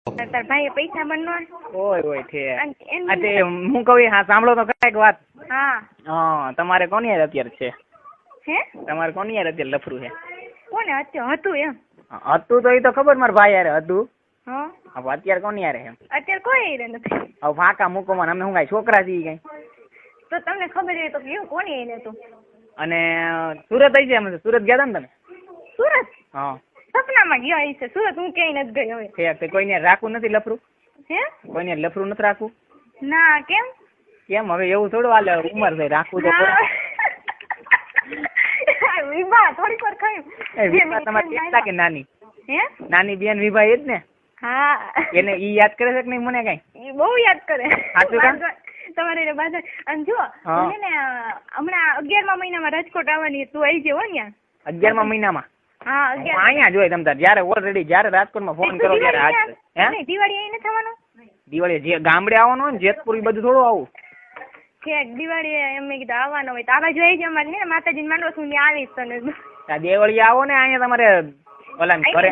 તાર ભાઈ પૈસા બનનો ઓય ઓય છે આ તે હું કહું હા સાંભળો તો કઈક વાત. હા તમારે કોની યાર અત્યારે છે? હે તમારે કોની યાર અત્યારે લફરું છે? કોને અત્યારે હતું એમ? હતું તો એ તો ખબર મારા ભાઈ યાર હતું. હા હવે અત્યારે કોની યાર એમ? અત્યારે કોઈ રે નથી. હવે ફાંકા મૂકો મને, અમે હું કઈ છોકરા છીએ કઈ? તો તમને ખબર હોય તો કેવું કોની એને તો? અને સુરત આવી જાય, સુરત ગયા હતા ને તમે? સુરત? હા સપનામાં ગયો હશે સુરત, હું ક્યાંય નથી ગઈ હવે. છે કોઈને રાખવું નથી લફરું? હે કોઈને લફરું નથી રાખવું? ના કેમ? કેમ હવે એવું થોડું હાલે, ઉંમર થઈ રાખવું તો પડે. વિભા થોડીક વાર ખાયું. વિભા તમારી કેટલા કે નાની? હે નાની બેન વિભા એ જ ને? હા એને ઈ યાદ કરે છે કે નહીં મને કઈ? ઈ બહુ યાદ કરે. સાચું કામ? તમારી બાજુ અને જો મને ને હમણાં 11મા મહિનામાં રાજકોટ આવવાની, તું આવી જવો ને? 11મા મહિનામાં? હા 11. અહીંયા જોઈ તમ તાર જયારે ઓલરેડી જયારે રાજકોટમાં ફોન કરો ત્યારે આજ. હે દિવાળી અહીં નથી થવાનું? દિવાળી જે ગામડે આવવાનું હોય ને જેતપુર એ બધું થોડું આવું કે દિવાળી એમ મેં કીધું આવવાનું હોય તો આ બાજુ આવી જાય અમારે ને માતાજી માંડવો છું ત્યાં આવીશ તને. આ દિવાળી આવો ને અહીંયા તમારે ઓલા ઘરે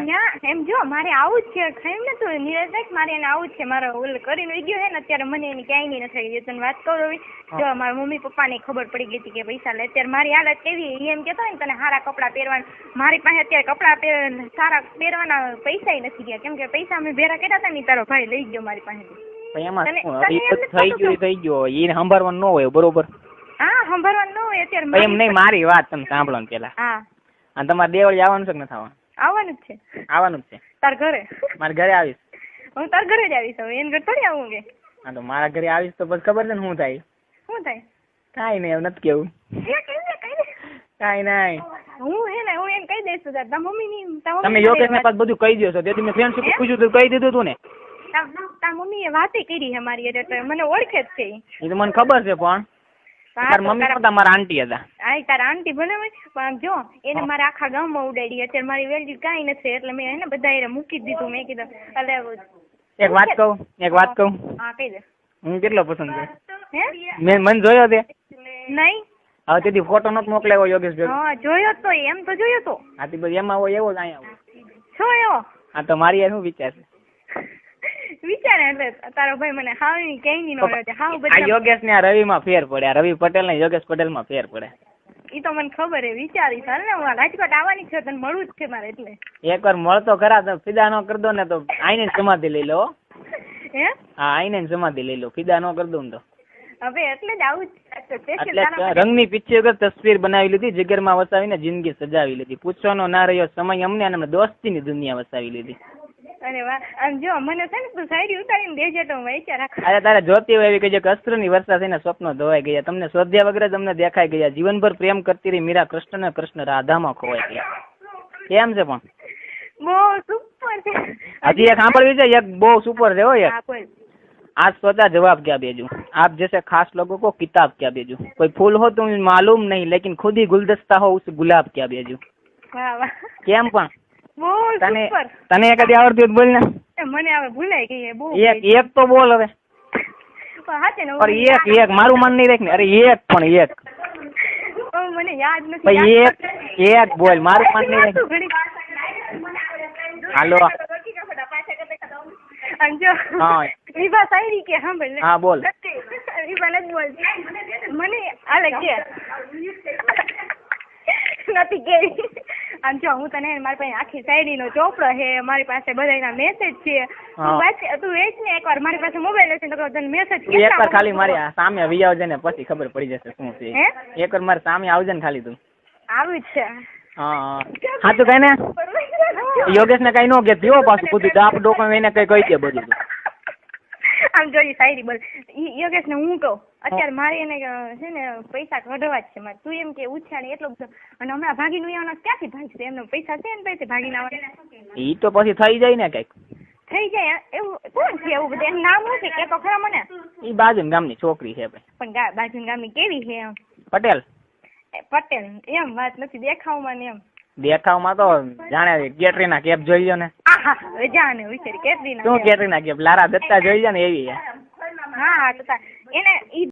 એમ જો મારે આવું જ છે ખાઈ ને તું નિરાશ મારે એને આવું જ છે. મારો ઓલ કરીને ગયો છે ને અત્યારે મને એની ક્યાંય નહીં નથી ગઈ. તને વાત કરું જો મારા મમ્મી પપ્પા ને ખબર પડી ગઈ હતી કે પૈસા લે. અત્યારે મારી હાલત કેવી એમ કેતો હોય ને તને સારા કપડાં પહેરવાના, મારી પાસે અત્યારે કપડાં સારા પહેરવાના પૈસા નથી ગયા કેમ કે પૈસા અમે ભેરા કર્યા હતા ને તારો ભાઈ લઈ ગયો મારી પાસેથી. એમાં થઈ ગયો એને સંભાળવાનું ન હોય બરોબર. હા સંભાળવાનું ન હોય અત્યારે એમ નહીં, મારી વાત તમે સાંભળો ને પેલા. હા અને તમારે દિવાળી આવવાનું છે કે નથી આવવાનું? આવવાનું જ છે. આવવાનું જ છે? તાર ઘરે? મારા ઘરે આવીશ. હું તાર ઘરે જ આવીશ. હવે એને ઘરે થોડી આવું કે? હા તો મારા ઘરે આવીશ તો બસ ખબર છે ને શું થાય. શું થાય? કાંઈ નહીં, એવું નથી કેવું. કાંઈ નહીં. હું હે ને હું એને કહી દઈશ તાર મમ્મી ની. તમે યોગેશ ને પાછું બધું કહી દો છો, તેથી મેં ફ્રેન્ડશીપ પૂછ્યું તો કહી દીધું તું ને. તાર મમ્મી એ વાતે કરી છે મારી એટલે મને ઓળખે જ છે. એ તો મને ખબર છે પણ તાર મમ્મી નતા, મારા આંટી હતા. હા તારા આંટી ભલે પણ જો એને મારા આખા ગામમાં ઉડાડી. અત્યારે મારી વેલ્યુ કાંઈ નથી એટલે મેં એને બધા એને મૂકી દીધું. મેં કીધું એટલે એક વાત કહું. હા કહી દે. હું કેટલો પસંદ છું? હે મેં મને જોયો તે નહીં? હવે તેથી ફોટો નતો મોકલાવ્યો યોગેશ ભાઈ? હા જોયો તો એમ તો જોયો તો. હા તે બધી એમાં હોય એવો જ અહીંયા છો એવો? હા તો મારી યાર શું વિચાર છે? વિચાર એટલે તારો ભાઈ મને હાવ ક્યાંય નહીં નડે. હાવ આ બધા યોગેશ ને આ રવિ માં ફેર પડે, આ રવિ પટેલ ને યોગેશ પટેલ માં ફેર પડે. ઈ તો મને ખબર હે. વિચારી સર ને હું રાજકોટ આવવાની છે તને મળવું જ છે મારે એટલે. એકવાર મળતો ખરા તો ફિદા નો કરી દો ને તો આઈને સમાધિ લઈ લો. હે હા આઈને સમાધિ લઈ લો, ફિદા નો કરી દઉં ને તો. હવે એટલે જ આવું જ એટલે રંગની પીછી વગર તસવીર બનાવી લીધી, જીગરમાં વસાવીને જિંદગી સજાવી લીધી. પૂછવાનો ના રહ્યો સમય અમને અને દોસ્તીની દુનિયા વસાવી લીધી. અરે વાહ. આમ જો મને છે ને તું સાઈડ ઉતારીને દેજે તો વિચાર રાખ. અરે તારે જોતી હોય એવી કહીએ કે અસ્ત્રની વર્ષા થઈને સ્વપ્નો ધોવાઈ ગયા, તમને શોધ્યા વગર જ અમને દેખાઈ ગયા. જીવનભર પ્રેમ કરતી રહી મીરા કૃષ્ણ ને કૃષ્ણ રાધામાં ખોવાઈ ગયા. કેમ છે પણ? બહુ સુપર છે. હજી એક સાંભળવી છે, એક બહુ સુપર છે. હોય હા બોલ. आज सोचा जवाब क्या भेजूं, आप जैसे खास लोगों को किताब क्या भेजूं, कोई फूल हो तो मालूम नहीं लेकिन खुद ही गुलदस्ता हो उस गुलाब क्या भेजूं. વાહ વાહ. કેમ પણ? બહુ સુપર. તને કદી આવડતું હોય બોલ ને. મને હવે ભૂલાઈ ગઈ બહુ. એક તો બોલ હવે. હાચે ને એક મારું મન નહીં રાખ ને. અરે એક પણ એક. મને યાદ નથી. એક બોલ, મારું મન નહીં રાખ. હાલો અંજો હા વિભા સાયરી કે સાંભળ. હા બોલ. વિભા નથી બોલતી. મને આલે કે નથી કેવી. આમ જો હું તને મારી પાસે આખી શાયરી નો ચોપડો છે, મારી પાસે બધાના મેસેજ છે. તું વેચ ને એકવાર, મારી પાસે મોબાઈલ હશે તો તને મેસેજ એકવાર ખાલી મારી સામે આવી આવજે ને પછી ખબર પડી જશે શું છે. એકવાર મારી સામે આવજે ને ખાલી તું. આવું જ છે. હા તો કઈ ને યોગેશ ને કઈ નો કે પીવો પાછું બધું ડાપ ડોકું એને કઈ કહી દે બધું. આમ જો શાયરી બોલ. યોગેશ ને હું કહું અત્યારે મારે એને છે ને પૈસા કઢવા જ છે મારે. તું એમ કે ઉછાળી એટલો બધો અને હમણાં ભાગીને આવવાના ક્યાંથી ભાગશે? એમનો પૈસા છે ને પૈસે ભાગીને આવવાના. ઈ તો પછી થઈ જાય ને કઈક. થઈ જાય એવું કોણ છે એવું બધું? એનું નામ શું છે કે તો ખરા મને? ઈ બાજુ ગામની છોકરી છે પણ બાજુ ગામની કેવી છે એમ? પટેલ. પટેલ એમ વાત નથી દેખાવમાં ને એમ. દેખાવમાં તો જાણે કેટરીના કેફ જોઈ લો ને. આહા જાણે વિચારી કેટરીના. શું કેટરીના કેફ? લારા દત્તા જોઈ લો ને એવી. હા એને ઈ